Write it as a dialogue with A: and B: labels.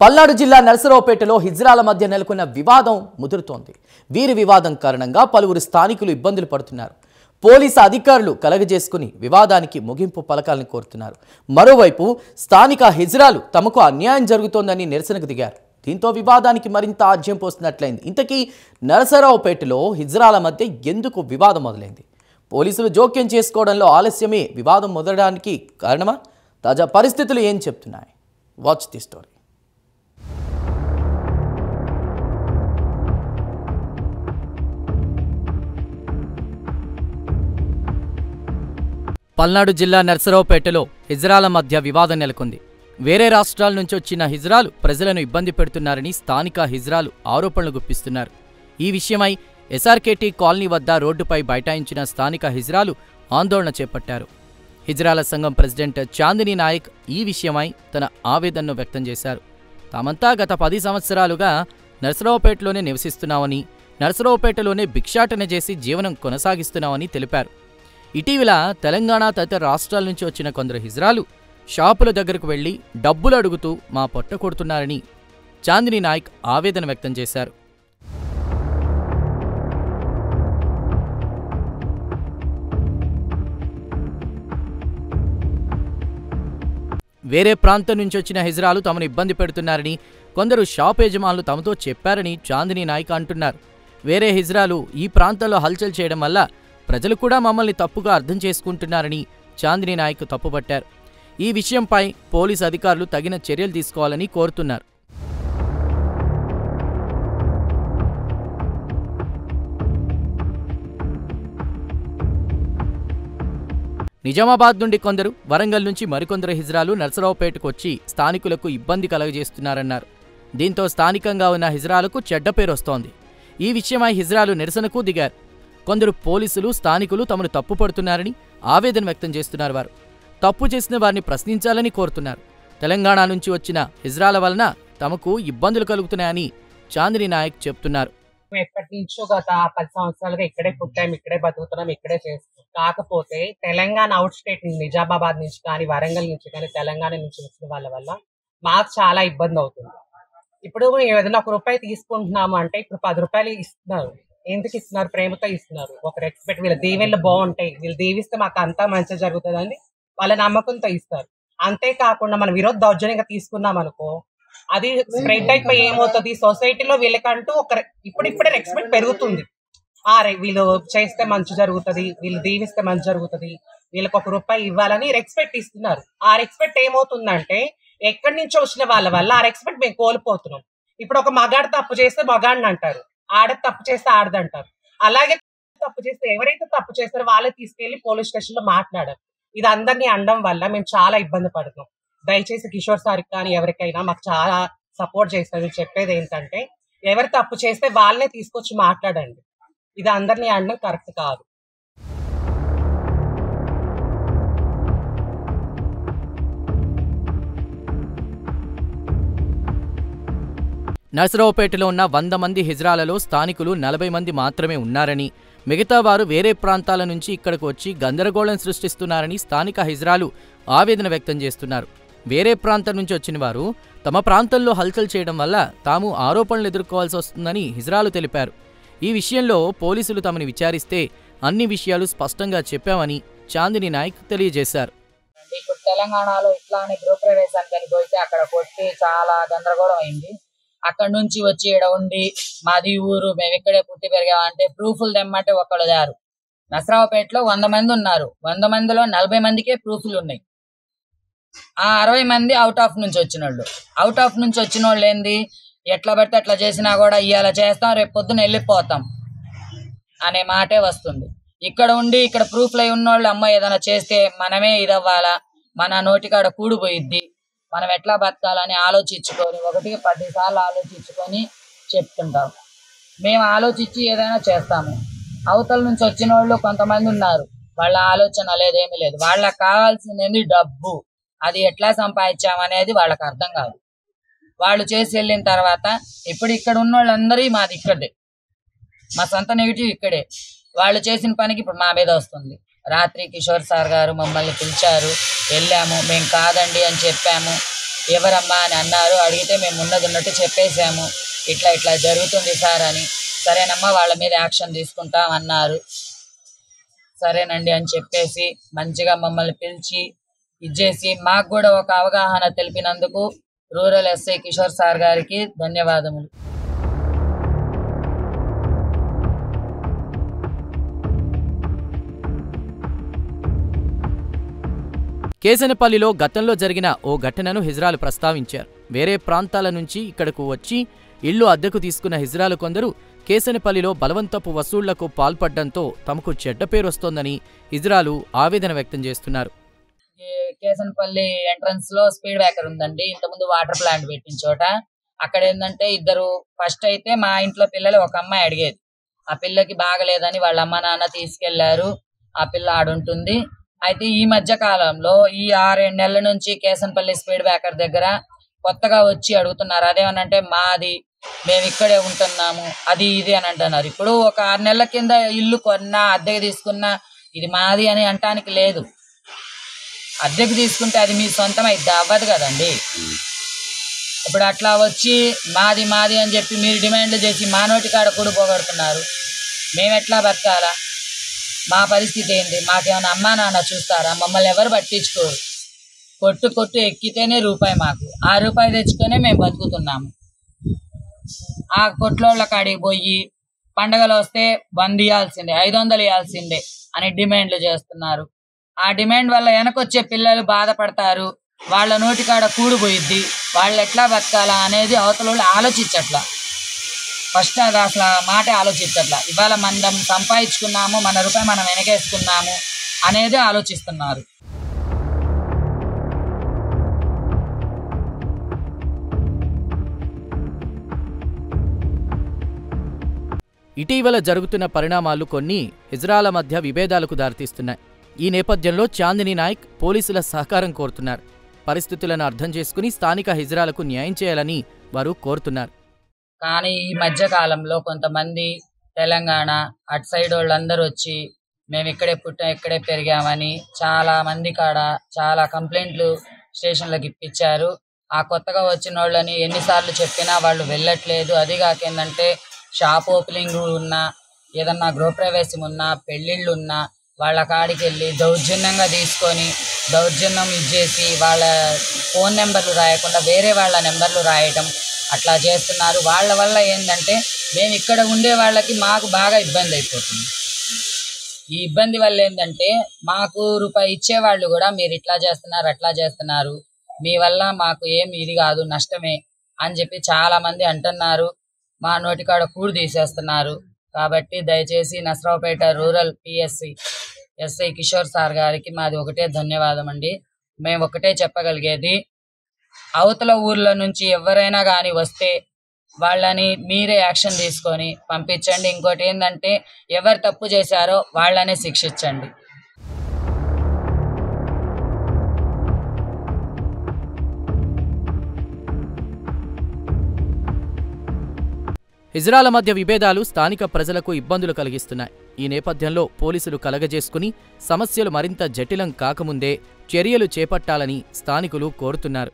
A: పల్నాడు జిల్లా నరసరావుపేటలో హిజ్రాల మధ్య నెలకొన్న వివాదం ముదురుతోంది. వీరి వివాదం కారణంగా పలువురు స్థానికులు ఇబ్బందులు పడుతున్నారు. పోలీసు అధికారులు కలగజేసుకుని వివాదానికి ముగింపు పలకాలని కోరుతున్నారు. మరోవైపు స్థానిక హిజ్రాలు తమకు అన్యాయం జరుగుతోందని నిరసనకు దిగారు. దీంతో వివాదానికి మరింత ఆజ్యం పోస్తున్నట్లయింది. ఇంతకీ నరసరావుపేటలో హిజ్రాల మధ్య ఎందుకు వివాదం మొదలైంది? పోలీసులు జోక్యం చేసుకోవడంలో ఆలస్యమే వివాదం మొదలడానికి కారణమా? తాజా పరిస్థితులు ఏం చెప్తున్నాయి? Watch the story. పల్నాడు జిల్లా నరసరావుపేటలో హిజ్రాల మధ్య వివాదం నెలకొంది. వేరే రాష్ట్రాల నుంచి వచ్చిన హిజ్రాలు ప్రజలను ఇబ్బంది పెడుతున్నారని స్థానిక హిజ్రాలు ఆరోపణలు గుప్పిస్తున్నారు. ఈ విషయమై ఎస్ఆర్కేటీ కాలనీ వద్ద రోడ్డుపై బైఠాయించిన స్థానిక హిజ్రాలు ఆందోళన చేపట్టారు. హిజ్రాల సంఘం ప్రెసిడెంట్ చాందినీ నాయక్ ఈ విషయమై తన ఆవేదనను వ్యక్తం చేశారు. తామంతా గత 10 సంవత్సరాలుగా నరసరావుపేటలోనే నివసిస్తున్నామని, నరసరావుపేటలోనే భిక్షాటన చేసి జీవనం కొనసాగిస్తున్నామని తెలిపారు. ఇటీవల తెలంగాణ తదితర రాష్ట్రాల నుంచి వచ్చిన కొందరు హిజ్రాలు షాపుల దగ్గరకు వెళ్లి డబ్బులు అడుగుతూ మా పొట్ట కొడుతున్నారని చాందినీ నాయక్ ఆవేదన వ్యక్తం చేశారు. వేరే ప్రాంతం నుంచి వచ్చిన హిజ్రాలు తమను ఇబ్బంది పెడుతున్నారని, కొందరు షాప్ యజమానులు తమతో చెప్పారని చాందినీ నాయక్ అంటున్నారు. వేరే హిజ్రాలు ఈ ప్రాంతంలో హల్చల్ చేయడం వల్ల ప్రజలు కూడా మమ్మల్ని తప్పుగా అర్థం చేసుకుంటున్నారని చాందినీ నాయక్ తప్పుపట్టారు. ఈ విషయంపై పోలీసు అధికారులు తగిన చర్యలు తీసుకోవాలని కోరుతున్నారు. నిజామాబాద్ నుండి కొందరు, వరంగల్ నుంచి మరికొందరు హిజ్రాలు నరసరావుపేటకు వచ్చి స్థానికులకు ఇబ్బంది కలగజేస్తున్నారన్నారు. దీంతో స్థానికంగా ఉన్న హిజ్రాలకు చెడ్డ పేరు వస్తోంది. ఈ విషయమై హిజ్రాలు నిరసనకు దిగారు. కొందరు పోలీసులు, స్థానికులు తమను తప్పుపడుతున్నారని ఆవేదన వ్యక్తం చేస్తున్నారు. వారు తప్పు చేసిన వారిని ప్రశ్నించాలని కోరుతున్నారు. తెలంగాణ నుంచి వచ్చిన హిజ్రాల వలన తమకు ఇబ్బందులు కలుగుతున్నాయని చాందినీ నాయక్ చెప్తున్నారు.
B: ఎప్పటి నుంచో గత 10 సంవత్సరాలుగా ఇక్కడే పుట్టాం, ఇక్కడే బతుకుతున్నాం, ఇక్కడే చేస్తాం. కాకపోతే తెలంగాణ అవుట్ స్టేట్ నిజామాబాద్ నుంచి కానీ, వరంగల్ నుంచి కానీ, తెలంగాణ నుంచి వచ్చిన వాళ్ళ వల్ల మాకు చాలా ఇబ్బంది అవుతుంది. ఇప్పుడు ఏదైనా ₹1 తీసుకుంటున్నాము అంటే ఇప్పుడు ₹10 ఇస్తున్నారు. ఎందుకు ఇస్తున్నారు? ప్రేమతో ఇస్తున్నారు. ఒక రెస్పెక్ట్, వీళ్ళ దీవెనలు బాగుంటాయి, వీళ్ళు దీవిస్తే మాకు అంతా మంచి జరుగుతుందని వాళ్ళ నమ్మకంతో ఇస్తారు. అంతేకాకుండా మనం విరోధ దౌర్జన్యంగా తీసుకున్నాం అనుకో, అది స్ప్రెడ్ అయిపోయి ఏమవుతుంది, సొసైటీలో వీళ్ళకంటూ ఒక ఇప్పుడిప్పుడే రెస్పెక్ట్ పెరుగుతుంది. వీళ్ళు చేస్తే మంచి జరుగుతుంది, వీళ్ళు దీవిస్తే మంచి జరుగుతుంది, వీళ్ళకి ₹1 ఇవ్వాలని రెస్పెక్ట్ ఇస్తున్నారు. ఆ రెస్పెక్ట్ ఏమవుతుందంటే ఎక్కడి నుంచో వచ్చిన వాళ్ళ వల్ల ఆ రెస్పెక్ట్ మేము కోల్పోతున్నాం. ఇప్పుడు ఒక మగాడు తప్పు చేస్తే మగాడిని అంటారు, ఆడ తప్పు చేస్తే ఆడదంటారు. అలాగే తప్పు చేస్తే ఎవరైతే తప్పు చేస్తారో వాళ్ళే తీసుకెళ్లి పోలీస్ స్టేషన్ లో మాట్లాడారు. ఇది అందరినీ అనడం వల్ల మేము చాలా ఇబ్బంది పడుతున్నాం. దయచేసి కిషోర్ సార్కి కానీ ఎవరికైనా మాకు చాలా సపోర్ట్ చేస్తారు. నేను చెప్పేది ఏంటంటే ఎవరు తప్పు చేస్తే వాళ్ళనే తీసుకొచ్చి మాట్లాడండి. ఇది అందరినీ అనడం కరెక్ట్ కాదు.
A: నరసరావుపేటలో ఉన్న 100 మంది హిజ్రాలలో స్థానికులు 40 మంది మాత్రమే ఉన్నారని, మిగతా వారు వేరే ప్రాంతాల నుంచి ఇక్కడకు వచ్చి గందరగోళం సృష్టిస్తున్నారని స్థానిక హిజ్రాలు ఆవేదన వ్యక్తం చేస్తున్నారు. వేరే ప్రాంతం నుంచి వచ్చిన వారు తమ ప్రాంతంలో హల్చల్ చేయడం వల్ల తాము ఆరోపణలు ఎదుర్కోవాల్సి వస్తుందని హిజ్రాలు తెలిపారు. ఈ విషయంలో పోలీసులు తమని విచారిస్తే అన్ని విషయాలు స్పష్టంగా చెప్పామని చాందినీ నాయక్ తెలియజేశారు.
C: ఇప్పుడు తెలంగాణలో ఇట్లానే గృహప్రవేశానికి పోతే అక్కడ కొట్టి చాలా గందరగోళం అయింది. అక్కడ నుంచి వచ్చి ఇక్కడ ఉండి మాది ఊరు, మేము ఇక్కడే పుట్టి పెరిగామంటే ప్రూఫ్లు తెమ్మంటే ఒకళ్ళు లేరు. నరసరావుపేటలో 100 మంది ఉన్నారు. 100 మందిలో 40 మందికే ప్రూఫ్లు ఉన్నాయి. ఆ 60 మంది అవుట్ ఆఫ్ నుంచి వచ్చిన వాళ్ళు. అవుట్ ఆఫ్ నుంచి వచ్చిన వాళ్ళు ఏంది, ఎట్లా పడితే అట్లా చేసినా కూడా ఇవాళ చేస్తాం, రేపు పొద్దున వెళ్ళిపోతాం అనే మాటే వస్తుంది. ఇక్కడ ఉండి ఇక్కడ ప్రూఫ్లు అయి ఉన్నోళ్ళు అమ్మ ఏదైనా చేస్తే మనమే ఇదవ్వాలా, మన నోటికాడ కూడిపోయిద్ది, మనం ఎట్లా బతకాలని ఆలోచించుకొని 1కి 10 సార్లు ఆలోచించుకొని చెప్తుంటాం. మేము ఆలోచించి ఏదైనా చేస్తాము. అవతల నుంచి వచ్చిన వాళ్ళు కొంతమంది ఉన్నారు, వాళ్ళ ఆలోచన లేదేమీ లేదు. వాళ్ళకి కావాల్సింది డబ్బు. అది ఎట్లా సంపాదించామనేది వాళ్ళకి అర్థం కాదు. వాళ్ళు చేసి వెళ్ళిన తర్వాత ఇప్పుడు ఇక్కడ ఉన్న వాళ్ళందరి మాది ఇక్కడే, మా సొంత నెగిటివ్ ఇక్కడే. వాళ్ళు చేసిన పనికి ఇప్పుడు మా మీద వస్తుంది. రాత్రి కిషోర్ సార్ గారు మమ్మల్ని పిలిచారు, వెళ్ళాము, మేము కాదండి అని చెప్పాము. ఎవరమ్మా అని అన్నారు. అడిగితే మేము ఉన్నది ఉన్నట్టు చెప్పేశాము, ఇట్లా ఇట్లా జరుగుతుంది సార్ అని. సరేనమ్మా వాళ్ళ మీద యాక్షన్ తీసుకుంటాం అన్నారు. సరేనండి అని చెప్పేసి మంచిగా మమ్మల్ని పిలిచి ఇచ్చేసి మాకు కూడా ఒక అవగాహన తెలిపినందుకు రూరల్ ఎస్ఐ కిషోర్ సార్ గారికి ధన్యవాదములు.
A: కేసనపల్లిలో గతంలో జరిగిన ఓ ఘటనను హిజ్రాలు ప్రస్తావించారు. వేరే ప్రాంతాల నుంచి ఇక్కడకు వచ్చి ఇళ్లు అద్దెకు తీసుకున్న హిజ్రాలు కొందరు కేసనపల్లిలో బలవంతపు వసూళ్లకు పాల్పడ్డంతో తమకు చెడ్డ పేరొస్తోందని హిజ్రాలు ఆవేదన వ్యక్తం చేస్తున్నారు.
C: కేసనపల్లి ఎంట్రన్స్ లో స్పీడ్ బ్రేకర్ ఉందండి. ఇంతకుముందు వాటర్ ప్లాంట్ పెట్టిన చోట అక్కడ ఏంటంటే ఇద్దరు, ఫస్ట్ అయితే మా ఇంట్లో పిల్లలు ఒక అమ్మాయి అడిగేది, ఆ పిల్లకి బాగలేదని వాళ్ళ అమ్మ నాన్న తీసుకెళ్లారు. ఆ పిల్ల ఆడుంటుంది. అయితే ఈ మధ్య కాలంలో ఈ 6-7 నెలల నుంచి కేసనపల్లి స్పీడ్ బ్రేకర్ దగ్గర కొత్తగా వచ్చి అడుగుతున్నారు. అదేమనంటే మాది, మేము ఇక్కడే ఉంటున్నాము, అది ఇది అని అంటున్నారు. ఇప్పుడు ఒక 6 నెలల కింద ఇల్లు కొన్నా, అద్దెకి తీసుకున్నా ఇది మాది అని అంటానికి లేదు. అద్దెకు తీసుకుంటే అది మీ సొంతం అయితే అవ్వదు కదండి. ఇప్పుడు అట్లా వచ్చి మాది మాది అని చెప్పి మీరు డిమాండ్లు చేసి మా నోటి కాడ కూడా పోగొడుతున్నారు. మేము ఎట్లా బతకాలా? మా పరిస్థితి ఏంటి? మాకేమైనా అమ్మా నాన్న చూస్తారా? మమ్మల్ని ఎవరు పట్టించుకోరు. కొట్టు ఎక్కితేనే రూపాయి, మాకు ఆ రూపాయి తెచ్చుకొనే మేము బతుకుతున్నాము. ఆ కొట్లోళ్ళ కాడికి పోయి పండగలు వస్తే 100 ఇవ్వాల్సిందే, 500 ఇవ్వాల్సిందే అని డిమాండ్లు చేస్తున్నారు. ఆ డిమాండ్ వల్ల వెనకొచ్చే పిల్లలు బాధపడతారు. వాళ్ళ నోటికాడ కూడిపోయిద్ది. వాళ్ళు ఎట్లా బతకాలా అనేది అవతల ఆలోచించట్లా. ఫస్ట్ అది అసలు మాట ఆలోచించట్లా. ఇవాళ మనం సంపాదించుకున్నాము, మన రూపాయి మనం వెనకేసుకున్నాము అనేది ఆలోచిస్తున్నారు.
A: ఇటీవల జరుగుతున్న పరిణామాలు కొన్ని హిజ్రాల మధ్య విభేదాలకు దారితీస్తున్నాయి. ఈ నేపథ్యంలో చాందిని నాయక్ పోలీసుల సహకారం కోరుతున్నారు. పరిస్థితులను అర్థం చేసుకుని స్థానిక హిజ్రాలకు న్యాయం చేయాలని వారు కోరుతున్నారు.
C: కానీ ఈ మధ్య కాలంలో కొంతమంది తెలంగాణ అటు సైడ్ వాళ్ళందరూ వచ్చి మేము ఇక్కడే పుట్టాం, ఇక్కడే పెరిగామని చాలా మంది కాడ చాలా కంప్లైంట్లు స్టేషన్లకు ఇప్పించారు. ఆ కొత్తగా వచ్చిన వాళ్ళని ఎన్నిసార్లు చెప్పినా వాళ్ళు వెళ్ళట్లేదు. అది కాక ఏంటంటే షాప్ ఓపెనింగ్ ఉన్నా, ఏదన్నా గృహప్రవేశం ఉన్నా, పెళ్ళిళ్ళు ఉన్నా వాళ్ళ కాడికి వెళ్ళి దౌర్జన్యంగా తీసుకొని దౌర్జన్యం ఇచ్చేసి వాళ్ళ ఫోన్ నెంబర్లు రాయకుండా వేరే వాళ్ళ నెంబర్లు రాయటం అట్లా చేస్తున్నారు. వాళ్ళ వల్ల ఏంటంటే మేము ఇక్కడ ఉండే వాళ్ళకి మాకు బాగా ఇబ్బంది అయిపోతుంది. ఈ ఇబ్బంది వల్ల ఏంటంటే మాకు రూపాయి ఇచ్చేవాళ్ళు కూడా మీరు ఇట్లా చేస్తున్నారు, అట్లా చేస్తున్నారు, మీ వల్ల మాకు ఏం ఇది కాదు, నష్టమే అని చెప్పి చాలా మంది అంటున్నారు. మా నోటికాడ కూడు తీసేస్తున్నారు. కాబట్టి దయచేసి Narasaraopet rural PSC SI Kishore sir గారికి మాది ఒకటే ధన్యవాదం అండి. మేము ఒకటే చెప్పగలిగేది, అవతల ఊర్ల నుంచి ఎవరైనా కానీ వస్తే వాళ్ళని మీరే యాక్షన్ తీసుకొని పంపించండి. ఇంకోటి ఏంటంటే ఎవరు తప్పు చేశారో వాళ్ళనే శిక్షించండి.
A: హిజ్రాల మధ్య విభేదాలు స్థానిక ప్రజలకు ఇబ్బందులు కలిగిస్తున్నాయి. ఈ నేపథ్యంలో పోలీసులు కలగజేసుకుని సమస్యలు మరింత జటిలం కాకముందే చర్యలు చేపట్టాలని స్థానికులు కోరుతున్నారు.